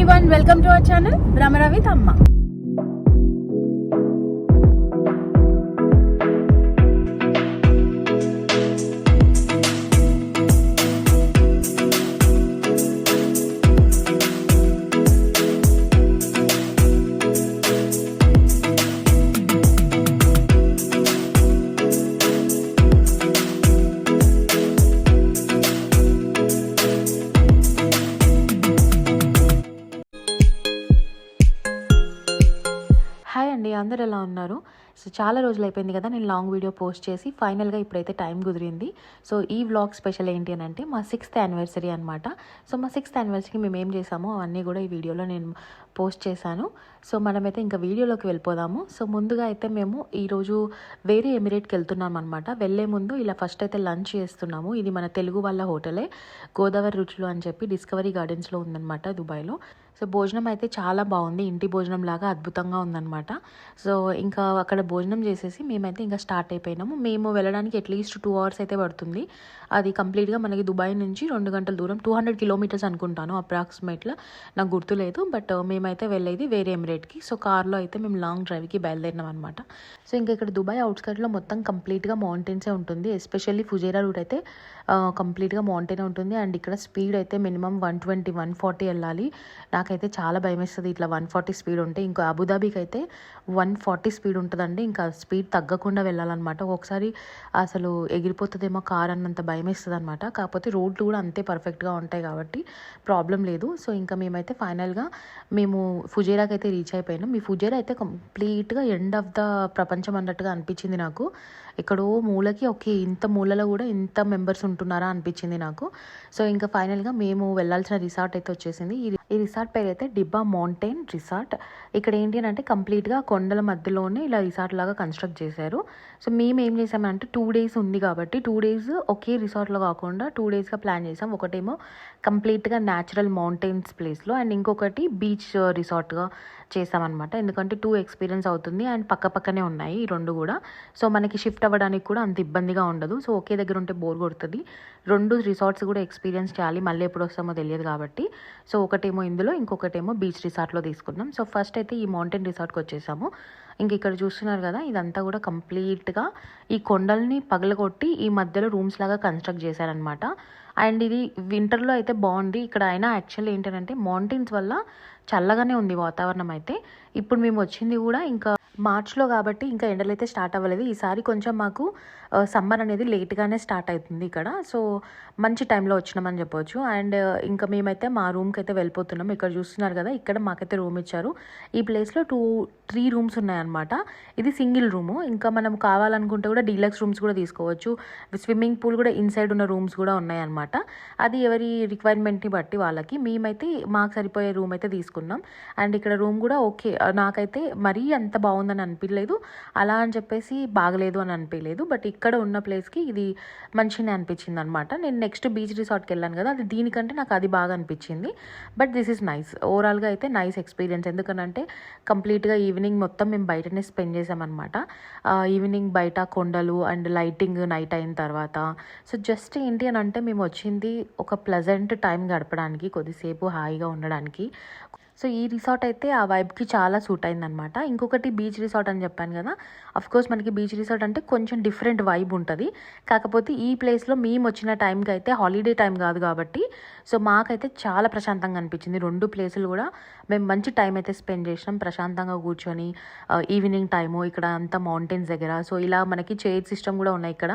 everyone, welcome to our channel Bhramara with Amma. Hi అండి, అందరు ఎలా ఉన్నారు? సో చాలా రోజులు అయిపోయింది కదా నేను లాంగ్ వీడియో పోస్ట్ చేసి. ఫైనల్గా ఇప్పుడైతే టైం కుదిరింది. సో ఈ వ్లాగ్ స్పెషల్ ఏంటి అని అంటే మా 6th యానివర్సరీ అనమాట. సో మా 6th యానివర్సరీకి మేము ఏం చేసామో అవన్నీ కూడా ఈ వీడియోలో నేను పోస్ట్ చేశాను. సో మనమైతే ఇంకా వీడియోలోకి వెళ్ళిపోదాము. సో ముందుగా అయితే మేము ఈరోజు వేరే ఎమిరేట్కి వెళ్తున్నాం అనమాట. వెళ్ళే ముందు ఇలా ఫస్ట్ అయితే లంచ్ చేస్తున్నాము. ఇది మన తెలుగు వాళ్ళ హోటలే, గోదావరి రుచులు అని చెప్పి డిస్కవరీ గార్డెన్స్లో ఉందన్నమాట దుబాయ్లో. సో భోజనం అయితే చాలా బాగుంది, ఇంటి భోజనం లాగా అద్భుతంగా ఉందన్నమాట. సో ఇంకా అక్కడ భోజనం చేసేసి మేమైతే ఇంకా స్టార్ట్ అయిపోయినాము. మేము వెళ్ళడానికి అట్లీస్ట్ 2 hours అయితే పడుతుంది. అది కంప్లీట్గా మనకి దుబాయ్ నుంచి 2 గంటల దూరం, 200 kilometers అనుకుంటాను అప్రాక్సిమేట్గా, నాకు గుర్తులేదు. బట్ మేమైతే వెళ్ళేది వేరే ఎమిరేట్కి. సో కార్లో అయితే మేము లాంగ్ డ్రైవ్కి బయలుదేరినాం అనమాట. సో ఇంకా ఇక్కడ దుబాయ్ అవుట్స్కట్లో మొత్తం కంప్లీట్గా మౌంటైన్సే ఉంటుంది. ఎస్పెషల్లీ ఫుజైరా రూట్ అయితే కంప్లీట్గా మౌంటైన్ ఉంటుంది. అండ్ ఇక్కడ స్పీడ్ అయితే మినిమం 120, 140 వెళ్ళాలి. నాకైతే చాలా భయం వేస్తుంది ఇట్లా 140 స్పీడ్ ఉంటే. ఇంకా అబుదాబీకి అయితే 140 స్పీడ్ ఉంటుందండి. ఇంకా స్పీడ్ తగ్గకుండా వెళ్ళాలన్నమాట. ఒకసారి అసలు ఎగిరిపోతుందేమో కార్ అన్నంత భయం వేస్తుంది అనమాట. కాకపోతే రోడ్లు కూడా అంతే పర్ఫెక్ట్గా ఉంటాయి కాబట్టి ప్రాబ్లం లేదు. సో ఇంకా మేమైతే ఫైనల్గా మేము ఫుజైరాకి అయితే రీచ్ అయిపోయినాం. ఈ ఫుజైరా అయితే కంప్లీట్గా ఎండ్ ఆఫ్ ద ప్రపంచం అన్నట్టుగా అనిపించింది నాకు. ఎక్కడో మూలకి ఓకే, ఇంత మూలలో కూడా ఇంత మెంబర్స్ ఉంటున్నారా అనిపించింది నాకు. సో ఇంకా ఫైనల్గా మేము వెళ్ళాల్సిన రిసార్ట్ అయితే వచ్చేసింది. ఈ రిసార్ట్ పేరు అయితే డిబ్బా మౌంటైన్ రిసార్ట్. ఇక్కడ ఏంటి అని అంటే కంప్లీట్గా కొండల మధ్యలోనే ఇలా రిసార్ట్ లాగా కన్స్ట్రక్ట్ చేశారు. సో మేము ఏం చేసామంటే 2 days ఉంది కాబట్టి 2 days ఒకే రిసార్ట్లో కాకుండా 2 daysగా ప్లాన్ చేసాం. ఒకటేమో కంప్లీట్గా న్యాచురల్ మౌంటైన్స్ ప్లేస్లో, అండ్ ఇంకొకటి బీచ్ రిసార్ట్గా చేసామన్నమాట. ఎందుకంటే 2 ఎక్స్పీరియన్స్ అవుతుంది అండ్ పక్కనే ఉన్నాయి ఈ 2 కూడా. సో మనకి షిఫ్ట్ అవ్వడానికి కూడా అంత ఇబ్బందిగా ఉండదు. సో ఒకే దగ్గర ఉంటే బోర్ కొడుతుంది. 2 రిసార్ట్స్ కూడా ఎక్స్పీరియన్స్ చేయాలి, మళ్ళీ ఎప్పుడు వస్తామో తెలియదు కాబట్టి. సో ఒకటేమో ఇందులో, ఇంకొకటేమో బీచ్ రిసార్ట్లో తీసుకున్నాం. సో ఫస్ట్ అయితే ఈ మౌంటైన్ రిసార్ట్కి వచ్చేసాము. ఇంక ఇక్కడ చూస్తున్నారు కదా, ఇదంతా కూడా కంప్లీట్గా ఈ కొండల్ని పగలగొట్టి ఈ మధ్యలో రూమ్స్ లాగా కన్స్ట్రక్ట్ చేశారనమాట. అండ్ ఇది వింటర్లో అయితే బాగుంది. ఇక్కడ అయినా యాక్చువల్లీ ఏంటంటే మౌంటైన్స్ వల్ల చల్లగానే ఉంది వాతావరణం అయితే. ఇప్పుడు మేము వచ్చింది కూడా ఇంకా మార్చ్లో కాబట్టి ఇంకా ఎండలు అయితే స్టార్ట్ అవ్వలేదు. ఈసారి కొంచెం మాకు సమ్మర్ అనేది లేట్గానే స్టార్ట్ అవుతుంది ఇక్కడ. సో మంచి టైంలో వచ్చినామని చెప్పవచ్చు. అండ్ ఇంకా మేమైతే మా రూమ్కి అయితే వెళ్ళిపోతున్నాం. ఇక్కడ చూస్తున్నారు కదా, ఇక్కడ మాకైతే రూమ్ ఇచ్చారు. ఈ ప్లేస్లో 3 rooms ఉన్నాయన్నమాట. ఇది సింగిల్ రూము. ఇంకా మనం కావాలనుకుంటే కూడా డీలక్స్ రూమ్స్ కూడా తీసుకోవచ్చు. స్విమ్మింగ్ పూల్ కూడా ఇన్సైడ్ ఉన్న రూమ్స్ కూడా ఉన్నాయన్నమాట. అది ఎవరి రిక్వైర్మెంట్ని బట్టి వాళ్ళకి. మేమైతే మాకు సరిపోయే రూమ్ అయితే తీసుకున్నాం. అండ్ ఇక్కడ రూమ్ కూడా ఓకే, నాకైతే మరీ అంత బాగుందని అనిపించలేదు, అలా అని చెప్పేసి బాగలేదు అని అనిపించలేదు. బట్ ఇక్కడ ఉన్న ప్లేస్కి ఇది మంచిగానే అనిపించింది అనమాట. నేను నెక్స్ట్ బీచ్ రిసార్ట్కి వెళ్ళాను కదా, అది దీనికంటే నాకు అది బాగా అనిపించింది. బట్ దిస్ ఈజ్ నైస్, ఓవరాల్గా అయితే నైస్ ఎక్స్పీరియన్స్. ఎందుకంటే కంప్లీట్గా ఈవినింగ్ మొత్తం మేము బయటనే స్పెండ్ చేసామన్నమాట. ఈవినింగ్ బయట కొండలు అండ్ లైటింగ్ నైట్ అయిన తర్వాత. సో జస్ట్ ఏంటి అని అంటే మేము వచ్చింది ఒక ప్లెజెంట్ టైం గడపడానికి, కొద్దిసేపు హాయిగా ఉండడానికి. సో ఈ రిసార్ట్ అయితే ఆ వైబ్కి చాలా సూట్ అయిందనమాట. ఇంకొకటి బీచ్ రిసార్ట్ అని చెప్పాను కదా, అఫ్కోర్స్ మనకి బీచ్ రిసార్ట్ అంటే కొంచెం డిఫరెంట్ వైబ్ ఉంటుంది. కాకపోతే ఈ ప్లేస్లో మేము వచ్చిన టైంకి అయితే హాలిడే టైం కాదు కాబట్టి సో మాకైతే చాలా ప్రశాంతంగా అనిపించింది. 2 ప్లేసులు కూడా మేము మంచి టైం అయితే స్పెండ్ చేసినాం, ప్రశాంతంగా కూర్చొని. ఈవినింగ్ టైము ఇక్కడ అంతా మౌంటైన్స్ దగ్గర. సో ఇలా మనకి చైర్ సిస్టమ్ కూడా ఉన్నాయి ఇక్కడ.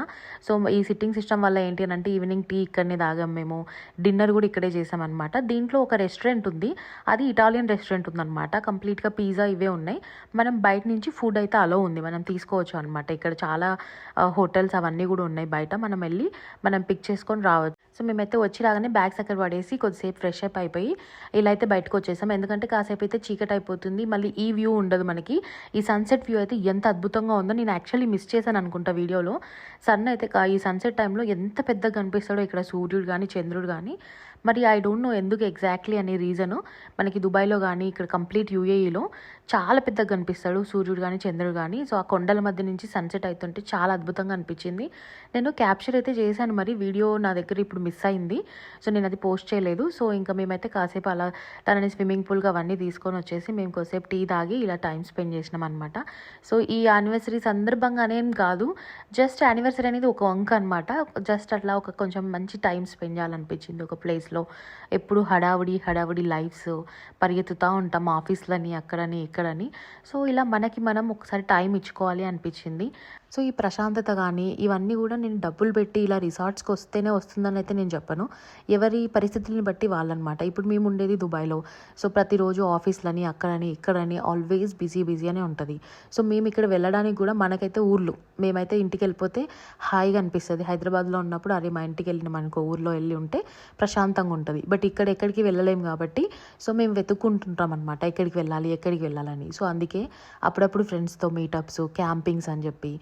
సో ఈ సిట్టింగ్ సిస్టమ్ వల్ల ఏంటి అని అంటే ఈవినింగ్ టీ ఇక్కడనే తాగాం మేము, డిన్నర్ కూడా ఇక్కడే చేసామన్నమాట. దీంట్లో ఒక రెస్టారెంట్ ఉంది, అది ఇటాలియన్ రెస్టారెంట్ ఉందన్నమాట. కంప్లీట్గా పిజ్జా ఇవే ఉన్నాయి. మనం బయట నుంచి ఫుడ్ అయితే అలో ఉంది, మనం తీసుకోవచ్చు అనమాట. ఇక్కడ చాలా హోటల్స్ అవన్నీ కూడా ఉన్నాయి బయట, మనం వెళ్ళి మనం పిక్ చేసుకొని రావచ్చు. సో మేమైతే వచ్చి రాగానే బ్యాగ్స్ అక్కడ పడేసి కొద్దిసేపు ఫ్రెష్ అప్ అయిపోయి ఇలా అయితే బయటకు వచ్చేసాం. ఎందుకంటే కాసేపు అయితే చీకటి అయిపోతుంది, మళ్ళీ ఈ వ్యూ ఉండదు మనకి. ఈ సన్సెట్ వ్యూ అయితే ఎంత అద్భుతంగా ఉందో, నేను యాక్చువల్లీ మిస్ చేశాను అనుకుంటా వీడియోలో. సన్ అయితే ఈ సన్సెట్ టైంలో ఎంత పెద్దగా కనిపిస్తాడో ఇక్కడ సూర్యుడు కానీ చంద్రుడు కానీ మరి ఐ డోంట్ నో ఎందుకు ఎగ్జాక్ట్లీ అనే రీజను. మనకి దుబాయ్లో కానీ ఇక్కడ కంప్లీట్ యూఏఈలో చాలా పెద్దగా కనిపిస్తాడు సూర్యుడు కానీ చంద్రుడు కానీ. సో ఆ కొండల మధ్య నుంచి సన్సెట్ అవుతుంటే చాలా అద్భుతంగా అనిపించింది. నేను క్యాప్చర్ అయితే చేశాను, మరి వీడియో నా దగ్గర ఇప్పుడు మిస్ అయింది. సో నేను అది పోస్ట్ చేయలేదు. సో ఇంకా మేమైతే కాసేపు అలా తనని స్విమ్మింగ్ పూల్గా అవన్నీ తీసుకొని వచ్చేసి మేము కొద్దిసేపు టీ తాగి ఇలా టైం స్పెండ్ చేసినాం అనమాట. సో ఈ యానివర్సరీ సందర్భంగానే కాదు, జస్ట్ యానివర్సరీ అనేది ఒక వంక అనమాట. జస్ట్ అట్లా ఒక కొంచెం మంచి టైం స్పెండ్ చేయాలనిపించింది ఒక ప్లేస్లో. ఎప్పుడు హడావుడి లైఫ్స్ పరిగెత్తుతూ ఉంటాం ఆఫీస్లని అక్కడని ఇక్కడని. సో ఇలా మనకి మనం ఒకసారి టైం ఇచ్చుకోవాలి అనిపించింది. సో ఈ ప్రశాంతత కానీ ఇవన్నీ కూడా నేను డబ్బులు పెట్టి ఇలా రిసార్ట్స్కి వస్తేనే వస్తుందని అయితే నేను చెప్పను. ఎవరి పరిస్థితుల్ని బట్టి వాళ్ళనమాట. ఇప్పుడు మేము ఉండేది దుబాయ్లో. సో ప్రతిరోజు ఆఫీస్లని అక్కడని ఇక్కడని ఆల్వేస్ బిజీ అనే ఉంటుంది. సో మేము ఇక్కడ వెళ్ళడానికి కూడా మనకైతే ఊర్లు, మేమైతే ఇంటికి వెళ్ళిపోతే హాయిగా అనిపిస్తుంది. హైదరాబాద్లో ఉన్నప్పుడు అరే మా ఇంటికి వెళ్ళినాం అనుకో, ఊర్లో వెళ్ళి ఉంటే ప్రశాంతంగా ఉంటుంది. బట్ ఇక్కడ ఎక్కడికి వెళ్ళలేము కాబట్టి సో మేము వెతుక్కుంటుంటాం అనమాట ఎక్కడికి వెళ్ళాలని. సో అందుకే అప్పుడప్పుడు ఫ్రెండ్స్తో మీటప్స్, క్యాంపింగ్స్ అని చెప్పి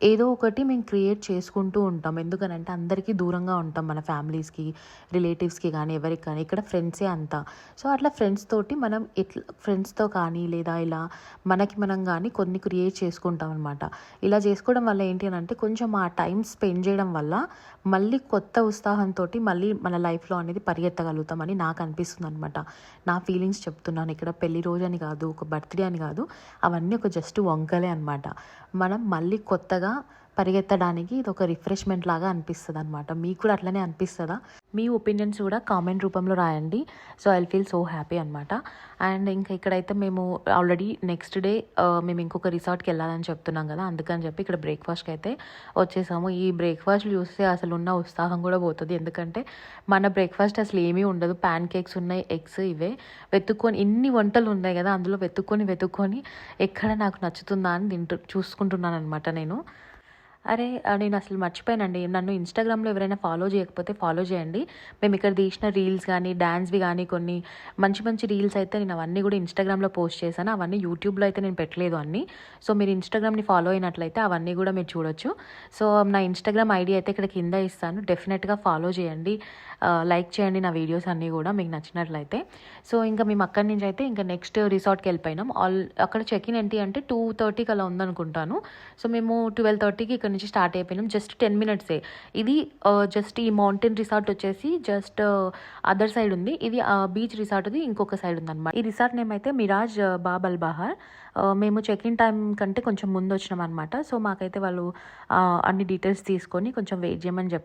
ఏదో ఒకటి మేము క్రియేట్ చేసుకుంటూ ఉంటాం. ఎందుకనంటే అందరికీ దూరంగా ఉంటాం మన ఫ్యామిలీస్కి, రిలేటివ్స్కి కానీ ఎవరికి కానీ. ఇక్కడ ఫ్రెండ్సే అంతా. సో అట్లా ఫ్రెండ్స్ తోటి మనం ఫ్రెండ్స్తో కానీ లేదా ఇలా మనకి మనం కానీ కొన్ని క్రియేట్ చేసుకుంటాం అనమాట. ఇలా చేసుకోవడం వల్ల ఏంటి అని అంటే కొంచెం ఆ టైం స్పెండ్ చేయడం వల్ల మళ్ళీ కొత్త ఉత్సాహంతో మళ్ళీ మన లైఫ్లో అనేది పరిగెత్తగలుగుతామని నాకు అనిపిస్తుంది అనమాట. నా ఫీలింగ్స్ చెప్తున్నాను. ఇక్కడ పెళ్లి రోజు అని కాదు, ఒక బర్త్డే అని కాదు, అవన్నీ ఒక జస్ట్ వంకలే అనమాట. మనం మళ్ళీ కొత్తగా పరిగెత్తడానికి ఇది ఒక రిఫ్రెష్మెంట్ లాగా అనిపిస్తుంది అనమాట. మీకు కూడా అట్లనే అనిపిస్తుందా? మీ ఒపీనియన్స్ కూడా కామెంట్ రూపంలో రాయండి. So I feel so happy అనమాట. అండ్ ఇంకా ఇక్కడైతే మేము ఆల్రెడీ నెక్స్ట్ డే మేము ఇంకొక రిసార్ట్కి వెళ్ళాలని చెప్తున్నాం కదా, అందుకని చెప్పి ఇక్కడ బ్రేక్ఫాస్ట్కి అయితే వచ్చేసాము. ఈ బ్రేక్ఫాస్ట్ చూస్తే అసలు ఉన్న ఉత్సాహం కూడా పోతుంది. ఎందుకంటే మన బ్రేక్ఫాస్ట్ అసలు ఏమీ ఉండదు. ప్యాన్ కేక్స్ ఉన్నాయి, ఎగ్స్, ఇవే వెతుక్కొని ఇన్ని వంటలు ఉన్నాయి కదా, అందులో వెతుక్కొని ఎక్కడ నాకు నచ్చుతుందా అని చూసుకుంటున్నాను అనమాట నేను. అరే నేను అసలు మర్చిపోయానండి, నన్ను ఇన్స్టాగ్రామ్లో ఎవరైనా ఫాలో చేయకపోతే ఫాలో చేయండి. మేము ఇక్కడ తీసిన రీల్స్ కానీ డాన్స్వి కానీ కొన్ని మంచి రీల్స్ అయితే నేను అవన్నీ కూడా ఇన్స్టాగ్రామ్లో పోస్ట్ చేశాను. అవన్నీ యూట్యూబ్లో అయితే నేను పెట్టలేదు అన్నీ. సో మీరు ఇన్స్టాగ్రామ్ని ఫాలో అయినట్లయితే అవన్నీ కూడా మీరు చూడొచ్చు. సో నా ఇన్స్టాగ్రామ్ ఐడి అయితే ఇక్కడ కింద ఇస్తాను, డెఫినెట్గా ఫాలో చేయండి, లైక్ చేయండి నా వీడియోస్ అన్నీ కూడా మీకు నచ్చినట్లయితే. సో ఇంకా మేము అక్కడి నుంచి అయితే ఇంకా నెక్స్ట్ రిసార్ట్కి వెళ్ళిపోయినాం. అక్కడ చెక్ ఇన్ ఏంటి అంటే 2:30కి అలా ఉందనుకుంటాను. సో మేము 12:30కి ఇక్కడ నుంచి స్టార్ట్ అయిపోయినాం. జస్ట్ 10 minutes ఇది. జస్ట్ ఈ మౌంటైన్ రిసార్ట్ వచ్చేసి జస్ట్ అదర్ సైడ్ ఉంది, ఇది బీచ్ రిసార్ట్ ఇది ఇంకొక సైడ్ ఉందన్నమాట. ఈ రిసార్ట్ నేమ్ అయితే మిరాజ్ బాబ్ అల్ బహార్. మేము చెక్ ఇన్ టైం కంటే కొంచెం ముందు వచ్చినాం అనమాట. సో మాకైతే వాళ్ళు అన్ని డీటెయిల్స్ తీసుకొని కొంచెం వెయిట్ చేయమని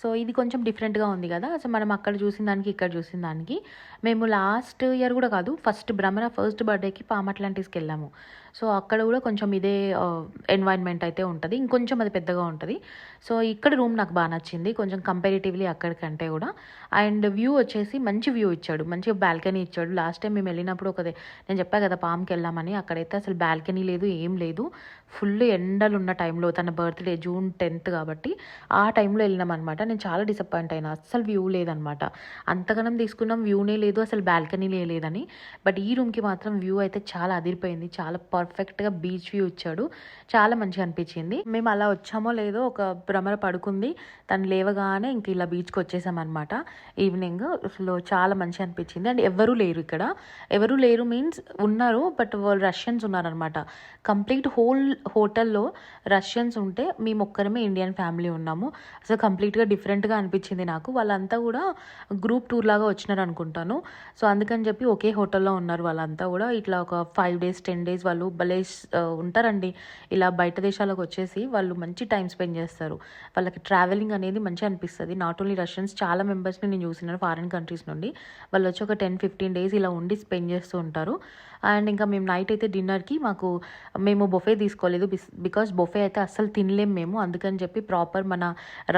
సో ఇది కొంచెం డిఫరెంట్గా ఉంది కదా. సో మనం అక్కడ చూసిన దానికి ఇక్కడ చూసిన దానికి మేము లాస్ట్ ఇయర్ కూడా కాదు, భ్రమర ఫస్ట్ బర్త్డేకి పామ్ అట్లాంటిస్కి వెళ్ళాము. సో అక్కడ కూడా కొంచెం ఇదే ఎన్వైర్న్మెంట్ అయితే ఉంటుంది, ఇంకొంచెం అది పెద్దగా ఉంటుంది. సో ఇక్కడ రూమ్ నాకు బాగా నచ్చింది కొంచెం కంపారిటివ్లీ అక్కడికంటే కూడా. అండ్ వ్యూ వచ్చేసి మంచి వ్యూ ఇచ్చాడు, మంచి బాల్కనీ ఇచ్చాడు. లాస్ట్ టైం మేము వెళ్ళినప్పుడు నేను చెప్పా కదా పామ్కి వెళ్ళామని, అక్కడైతే అసలు బాల్కనీ లేదు, ఏం లేదు. ఫుల్ ఎండలు ఉన్న టైంలో, తన బర్త్డే June 10th కాబట్టి ఆ టైంలో వెళ్ళినాం అనమాట. నేను చాలా డిసప్పాయింట్ అయినా, అస్సలు వ్యూ లేదనమాట. అంతగానం తీసుకున్నాం, వ్యూనే లేదు, అసలు బాల్కనీలే లేదని. బట్ ఈ రూమ్కి మాత్రం వ్యూ అయితే చాలా అదిరిపోయింది, చాలా పర్ఫెక్ట్గా బీచ్ వ్యూ ఇచ్చాడు, చాలా మంచిగా అనిపించింది. మేము అలా వచ్చామో లేదో ఒక భ్రమర పడుకుంది, తను లేవగానే ఇంక ఇలా బీచ్కి వచ్చేసామన్నమాట ఈవినింగ్. అసలు చాలా మంచిగా అనిపించింది. అండ్ ఎవరూ లేరు ఇక్కడ, ఎవరూ లేరు మీన్స్ ఉన్నారు బట్ వాళ్ళు రష్యన్స్ ఉన్నారనమాట. కంప్లీట్ హోటల్లో రష్యన్స్ ఉంటే మేము ఒక్కరమే ఇండియన్ ఫ్యామిలీ ఉన్నాము. అసలు కంప్లీట్గా డిఫరెంట్గా అనిపించింది నాకు. వాళ్ళంతా కూడా గ్రూప్ టూర్ లాగా వచ్చినారు అనుకుంటాను. సో అందుకని చెప్పి ఒకే హోటల్లో ఉన్నారు వాళ్ళంతా కూడా. ఇట్లా ఒక 5 days 10 days వాళ్ళు భలే ఉంటారండి. ఇలా బయట దేశాలకు వచ్చేసి వాళ్ళు మంచి టైం స్పెండ్ చేస్తారు. వాళ్ళకి ట్రావెలింగ్ అనేది మంచిగా అనిపిస్తుంది. నాట్ ఓన్లీ రష్యన్స్, చాలా మెంబర్స్ని నేను చూసినాను ఫారిన్ కంట్రీస్ నుండి. వాళ్ళు వచ్చి ఒక 10-15 days ఇలా ఉండి స్పెండ్ చేస్తూ ఉంటారు. అండ్ ఇంకా మేము నైట్ అయితే డిన్నర్కి మేము బొఫే తీసుకోలేదు, బికాస్ బొఫే అయితే అస్సలు తినలేము మేము. అందుకని చెప్పి ప్రాపర్ మన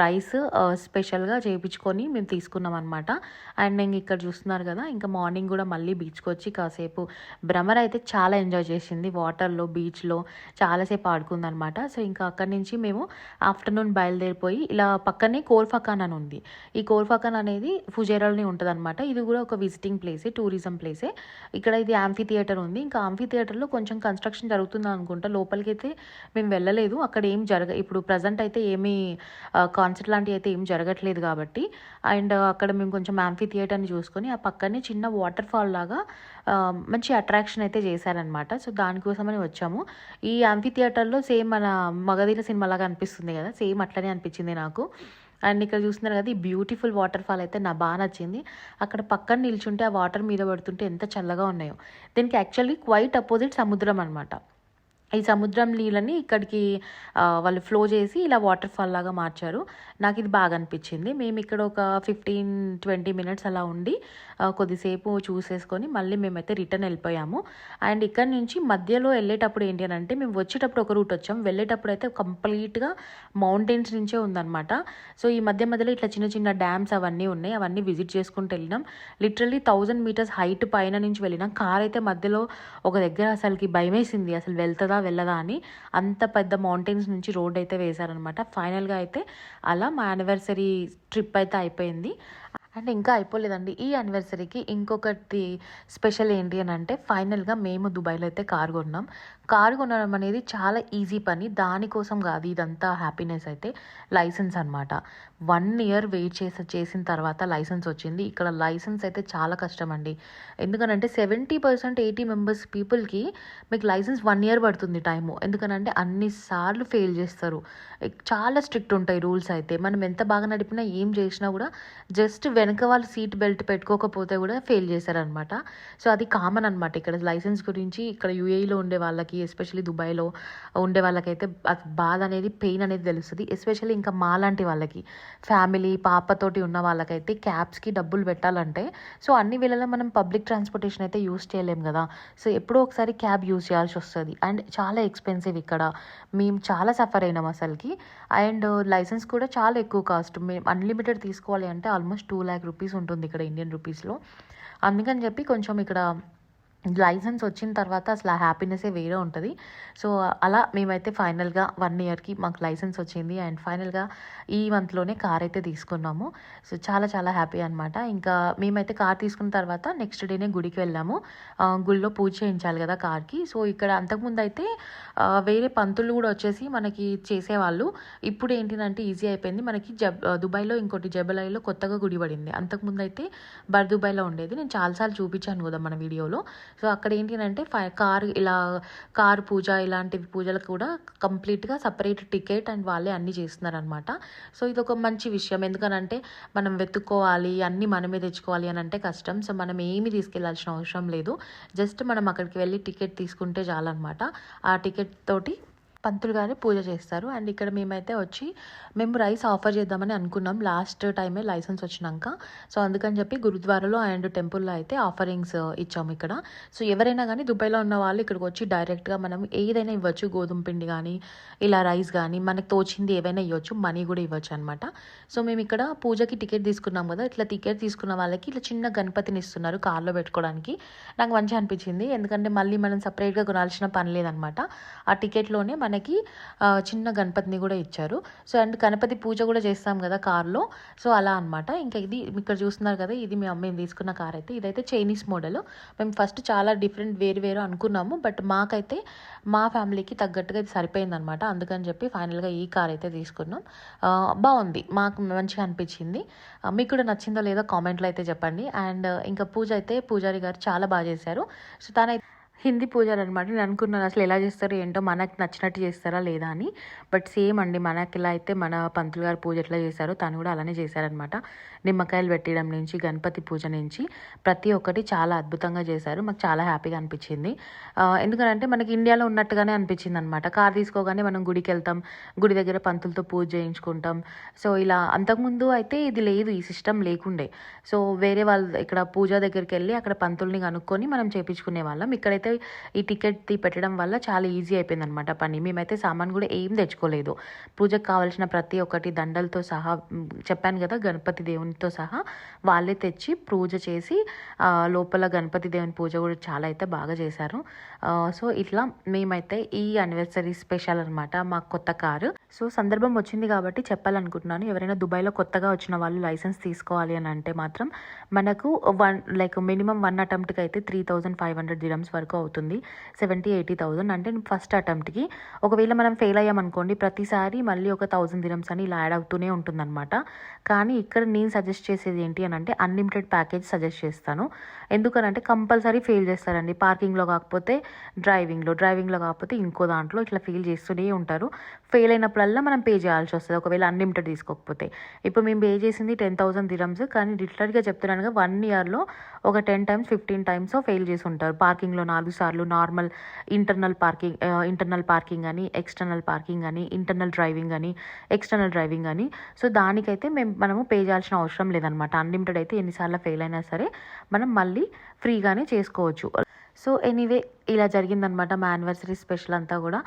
రైస్ స్పెషల్గా చేయించుకొని మేము తీసుకున్నాం అనమాట. అండ్ నేను ఇక్కడ చూస్తున్నారు కదా, ఇంకా మార్నింగ్ కూడా మళ్ళీ బీచ్కి వచ్చి కాసేపు భ్రమర అయితే చాలా ఎంజాయ్ చేసింది. వాటర్లో బీచ్లో చాలాసేపు ఆడుకుందనమాట. సో ఇంకా అక్కడి నుంచి మేము ఆఫ్టర్నూన్ బయలుదేరిపోయి ఇలా పక్కనే కోర్ఫకాన్ అని ఉంది. ఈ కోర్ఫకాన్ అనేది ఫుజేరాలోనే ఉంటుందన్నమాట. ఇది కూడా ఒక విజిటింగ్ ప్లేసే, టూరిజం ప్లేసే. ఇక్కడ ఇది యాంఫీ థియేటర్ ఉంది. ఇంకా యాంఫీ థియేటర్లో కొంచెం కన్స్ట్రక్షన్ జరుగుతుంది అనుకుంటా. లోపలికైతే మేము వెళ్ళలేదు. అక్కడ ఏం ఇప్పుడు ప్రజెంట్ అయితే ఏమీ కాన్సర్ట్ లాంటివి అయితే ఏం జరగట్లేదు కాబట్టి. అండ్ అక్కడ మేము కొంచెం యాంఫీ థియేటర్ని చూసుకొని ఆ పక్కనే చిన్న వాటర్ ఫాల్ లాగా మంచి అట్రాక్షన్ అయితే చేశారనమాట. సో దానికోసమని వచ్చాము. ఈ యాంఫీ థియేటర్లో సేమ్ మన మగధీర సినిమా లాగా అనిపిస్తుంది కదా, సేమ్ అట్లనే అనిపించింది నాకు. అండ్ ఇక్కడ చూస్తున్నారు కదా, ఈ బ్యూటిఫుల్ వాటర్ ఫాల్ అయితే నాకు బాగా నచ్చింది. అక్కడ పక్కన నిల్చుంటే ఆ వాటర్ మీద పడుతుంటే ఎంత చల్లగా ఉన్నాయో. దీనికి యాక్చువల్లీ క్వైట్ అపోజిట్ సముద్రం అనమాట. ఈ సముద్రం నీళ్ళని ఇక్కడికి వాళ్ళు ఫ్లో చేసి ఇలా వాటర్ ఫాల్ లాగా మార్చారు. నాకు ఇది బాగా అనిపించింది. మేము ఇక్కడ ఒక 15-20 మినిట్స్ అలా ఉండి కొద్దిసేపు చూసేసుకొని మళ్ళీ మేమైతే రిటర్న్ వెళ్ళిపోయాము. అండ్ ఇక్కడ నుంచి మధ్యలో వెళ్ళేటప్పుడు ఏంటి అని అంటే, మేము వచ్చేటప్పుడు ఒక రూట్ వచ్చాం, వెళ్ళేటప్పుడు అయితే కంప్లీట్గా మౌంటైన్స్ నుంచే ఉందన్నమాట. సో ఈ మధ్యలో ఇట్లా చిన్న చిన్న డ్యామ్స్ అవన్నీ ఉన్నాయి, అవన్నీ విజిట్ చేసుకుంటూ వెళ్ళినాం. లిటరల్లీ 1000 మీటర్స్ హైట్ పైన నుంచి వెళ్ళినాం. కార్ అయితే మధ్యలో ఒక దగ్గర అసలుకి భయమేసింది, అసలు వెళ్తుందా వెళ్ళదా అని. అంత పెద్ద మౌంటైన్స్ నుంచి రోడ్ అయితే వేశారనమాట. ఫైనల్గా అయితే అలా మా యానివర్సరీ ట్రిప్ అయితే అయిపోయింది. అండ్ ఇంకా అయిపోలేదండి. ఈ యానివర్సరీకి ఇంకొకటి స్పెషల్ ఏంటి అని అంటే, ఫైనల్గా మేము దుబాయ్లో అయితే కారు కొన్నాం. కారు కొనడం అనేది చాలా ఈజీ పని, దానికోసం కాదు ఇదంతా హ్యాపీనెస్ అయితే. లైసెన్స్ అనమాట. 1 year వెయిట్ చేసిన తర్వాత లైసెన్స్ వచ్చింది. ఇక్కడ లైసెన్స్ అయితే చాలా కష్టం అండి. ఎందుకనంటే 70% 80 మెంబర్స్ పీపుల్కి మీకు లైసెన్స్ 1 year పడుతుంది టైము. ఎందుకనంటే అన్నిసార్లు ఫెయిల్ చేస్తారు. చాలా స్ట్రిక్ట్ ఉంటాయి రూల్స్ అయితే. మనం ఎంత బాగా నడిపినా ఏం చేసినా కూడా జస్ట్ వెనక వాళ్ళు సీట్ బెల్ట్ పెట్టుకోకపోతే కూడా ఫెయిల్ చేశారనమాట. సో అది కామన్ అనమాట ఇక్కడ లైసెన్స్ గురించి. ఇక్కడ యూఏఈలో ఉండే వాళ్ళకి, ఎస్పెషల్లీ దుబాయ్లో ఉండే వాళ్ళకైతే బాధ అనేది, పెయిన్ అనేది తెలుస్తుంది. ఎస్పెషల్లీ ఇంకా మాలాంటి వాళ్ళకి, ఫ్యామిలీ పాపతోటి ఉన్న వాళ్ళకైతే క్యాబ్స్కి డబ్బులు పెట్టాలంటే, సో అన్ని వేళలా మనం పబ్లిక్ ట్రాన్స్పోర్టేషన్ అయితే యూస్ చేయలేం కదా. సో ఎప్పుడో ఒకసారి క్యాబ్ యూస్ చేయాల్సి వస్తుంది. అండ్ చాలా ఎక్స్పెన్సివ్ ఇక్కడ. మేము చాలా సఫర్ అయినాం అసలుకి. అండ్ లైసెన్స్ కూడా చాలా ఎక్కువ కాస్ట్. మేము అన్లిమిటెడ్ తీసుకోవాలి అంటే ఆల్మోస్ట్ 2 lakh rupees ఉంటుంది ఇక్కడ ఇండియన్ రూపీస్లో. అందుకని చెప్పి కొంచెం ఇక్కడ లైసెన్స్ వచ్చిన తర్వాత అసలు ఆ హ్యాపీనెస్సే వేరే ఉంటుంది. సో అలా మేమైతే ఫైనల్గా 1 yearకి మాకు లైసెన్స్ వచ్చింది. అండ్ ఫైనల్గా ఈ మంత్లోనే కార్ అయితే తీసుకున్నాము. సో చాలా చాలా హ్యాపీ అనమాట. ఇంకా మేమైతే కార్ తీసుకున్న తర్వాత నెక్స్ట్ డేనే గుడికి వెళ్ళాము. గుడిలో పూజ చేయించాలి కదా కార్కి. సో ఇక్కడ అంతకుముందు అయితే వేరే పంతులు కూడా వచ్చేసి మనకి చేసేవాళ్ళు. ఇప్పుడు ఏంటిదంటే ఈజీ అయిపోయింది మనకి. దుబాయ్లో ఇంకోటి జబలైలో కొత్తగా గుడి పడింది. అంతకుముందు అయితే దుబాయ్లో ఉండేది. నేను చాలాసార్లు చూపించాను కదా మన వీడియోలో. సో అక్కడ ఏంటి అంటే కారు పూజ ఇలాంటి పూజలకు కూడా కంప్లీట్గా సపరేట్ టికెట్ అండ్ వాళ్ళే అన్నీ చేస్తున్నారనమాట. సో ఇది ఒక మంచి విషయం. ఎందుకనంటే మనం వెతుక్కోవాలి, అన్నీ మనమే తెచ్చుకోవాలి అని అంటే కష్టం. సో మనం ఏమి తీసుకెళ్లాల్సిన అవసరం లేదు. జస్ట్ మనం అక్కడికి వెళ్ళి టికెట్ తీసుకుంటే చాలన్నమాట. ఆ టికెట్ తోటి పంతులు గారే పూజ చేస్తారు. అండ్ ఇక్కడ మేమైతే వచ్చి మేము రైస్ ఆఫర్ చేద్దామని అనుకున్నాం లాస్ట్ టైమే లైసెన్స్ వచ్చినాక. సో అందుకని చెప్పి గురుద్వారాలో అండ్ టెంపుల్లో అయితే ఆఫరింగ్స్ ఇచ్చాము ఇక్కడ. సో ఎవరైనా కానీ దుబాయ్లో ఉన్న వాళ్ళు ఇక్కడికి వచ్చి డైరెక్ట్గా మనం ఏదైనా ఇవ్వచ్చు. గోధుమ పిండి కానీ ఇలా రైస్ కానీ మనకు తోచింది ఏవైనా ఇవ్వచ్చు, మనీ కూడా ఇవ్వచ్చు అనమాట. సో మేము ఇక్కడ పూజకి టికెట్ తీసుకున్నాం కదా, ఇట్లా టికెట్ తీసుకున్న వాళ్ళకి ఇట్లా చిన్న గణపతిని ఇస్తున్నారు కార్లో పెట్టుకోవడానికి. నాకు మంచిగా అనిపించింది. ఎందుకంటే మళ్ళీ మనం సపరేట్గా కొనాల్సిన పని లేదనమాట. ఆ టికెట్లోనే మనకి చిన్న గణపతిని కూడా ఇచ్చారు. సో అండ్ గణపతి పూజ కూడా చేస్తాం కదా కార్లో. సో అలా అనమాట. ఇంకా ఇది ఇక్కడ చూస్తున్నారు కదా, ఇది మేము తీసుకున్న కార్ అయితే. ఇదైతే చైనీస్ మోడల్. మేము ఫస్ట్ చాలా డిఫరెంట్ వేరు అనుకున్నాము, బట్ మాకైతే మా ఫ్యామిలీకి తగ్గట్టుగా ఇది సరిపోయింది అనమాట. అందుకని చెప్పి ఫైనల్గా ఈ కార్ అయితే తీసుకున్నాం. బాగుంది, మాకు మంచిగా అనిపించింది. మీకు కూడా నచ్చిందో లేదో కామెంట్లో అయితే చెప్పండి. అండ్ ఇంకా పూజ అయితే పూజారి గారు చాలా బాగా చేశారు. సో తనైతే హిందీ పూజలు అనమాట. నేను అనుకున్నాను అసలు ఎలా చేస్తారో ఏంటో, మనకు నచ్చినట్టు చేస్తారా లేదా అని. బట్ సేమ్ అండి, మనకి ఎలా అయితే మన పంతులు గారు పూజ ఎట్లా చేశారో తను కూడా అలానే చేశారనమాట. నిమ్మకాయలు పెట్టడం నుంచి గణపతి పూజ నుంచి ప్రతి ఒక్కటి చాలా అద్భుతంగా చేశారు. మాకు చాలా హ్యాపీగా అనిపించింది. ఎందుకంటే మనకి ఇండియాలో ఉన్నట్టుగానే అనిపించింది అనమాట. కార్ తీసుకోగానే మనం గుడికి వెళ్తాం, గుడి దగ్గర పంతులతో పూజ చేయించుకుంటాం. సో ఇలా అంతకుముందు అయితే ఇది లేదు, ఈ సిస్టమ్ లేకుండే. సో వేరే వాళ్ళు ఇక్కడ పూజ దగ్గరికి వెళ్ళి అక్కడ పంతుల్ని కనుక్కొని మనం చేయించుకునే వాళ్ళం. ఇక్కడైతే ఈ టికెట్ పెట్టడం వల్ల చాలా ఈజీ అయిపోయింది అనమాట పని. మేమైతే సామాన్ కూడా ఏం తెచ్చుకోలేదు. పూజకు కావాల్సిన ప్రతి ఒక్కటి దండలతో సహా చెప్పాను కదా, గణపతి దేవుని పేమెంట్తో సహా వాళ్ళే తెచ్చి పూజ చేసి లోపల గణపతి దేవుని పూజ కూడా చాలా అయితే బాగా చేశారు. సో ఇట్లా మేమైతే ఈ యానివర్సరీ స్పెషల్ అనమాట మా కొత్త కారు. సో సందర్భం వచ్చింది కాబట్టి చెప్పాలనుకుంటున్నాను. ఎవరైనా దుబాయ్లో కొత్తగా వచ్చిన వాళ్ళు లైసెన్స్ తీసుకోవాలి అని అంటే మాత్రం మనకు మినిమం 1 అటెంప్ట్కి అయితే 3,500 దిరమ్స్ వరకు అవుతుంది. 70,000-80,000 అంటే ఫస్ట్ అటెంప్ట్కి. ఒకవేళ మనం ఫెయిల్ అయ్యామనుకోండి ప్రతిసారి మళ్ళీ ఒక 1,000 దిరమ్స్ అని ఇలా యాడ్ అవుతూనే ఉంటుందన్నమాట. కానీ ఇక్కడ నేను సజెస్ట్ చేసేది ఏంటి అని అంటే అన్లిమిటెడ్ ప్యాకేజ్ సజెస్ట్ చేస్తాను. ఎందుకనంటే కంపల్సరీ ఫెయిల్ చేస్తారండి. పార్కింగ్లో కాకపోతే డ్రైవింగ్లో కాకపోతే ఇంకో దాంట్లో ఇట్లా ఫెయిల్ చేస్తూనే ఉంటారు. ఫెయిల్ అయినప్పుడల్లా మనం పే చేయాల్సి వస్తుంది ఒకవేళ అన్లిమిటెడ్ తీసుకోకపోతే. ఇప్పుడు మేము పే చేసింది 10,000 దిరమ్స్. కానీ లిటరల్గా చెప్తున్నానుగా 1 ఇయర్లో ఒక 10 టైమ్స్ 15 టైమ్స్ ఫెయిల్ చేసి ఉంటారు. పార్కింగ్లో 4 సార్లు, నార్మల్ ఇంటర్నల్ పార్కింగ్ అని, ఎక్స్టర్నల్ పార్కింగ్ అని, ఇంటర్నల్ డ్రైవింగ్ అని, ఎక్స్టర్నల్ డ్రైవింగ్ అని. సో దానికైతే మనము పే చేయాల్సిన అవసరం లేదనమాట. అన్లిమిటెడ్ అయితే ఎన్నిసార్లు ఫెయిల్ అయినా సరే మనం మళ్ళీ ఫ్రీగానే చేసుకోవచ్చు. సో ఎనీవే ఇలా జరిగిందనమాట మా యానివర్సరీ స్పెషల్ అంతా కూడా.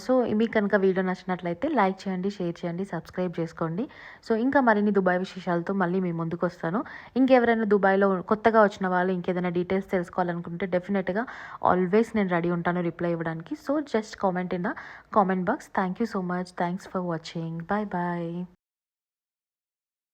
సో మీకు కనుక వీడియో నచ్చినట్లయితే లైక్ చేయండి, షేర్ చేయండి, సబ్స్క్రైబ్ చేసుకోండి. సో ఇంకా మరిన్ని దుబాయ్ విశేషాలతో మళ్ళీ మీ ముందుకు వస్తాను. ఇంకెవరైనా దుబాయ్లో కొత్తగా వచ్చిన వాళ్ళు ఇంకేదైనా డీటెయిల్స్ తెలుసుకోవాలనుకుంటే డెఫినెట్గా ఆల్వేస్ నేను రెడీ ఉంటాను రిప్లై ఇవ్వడానికి. So just comment in the comment box. Thank you so much. Thanks for watching. Bye bye.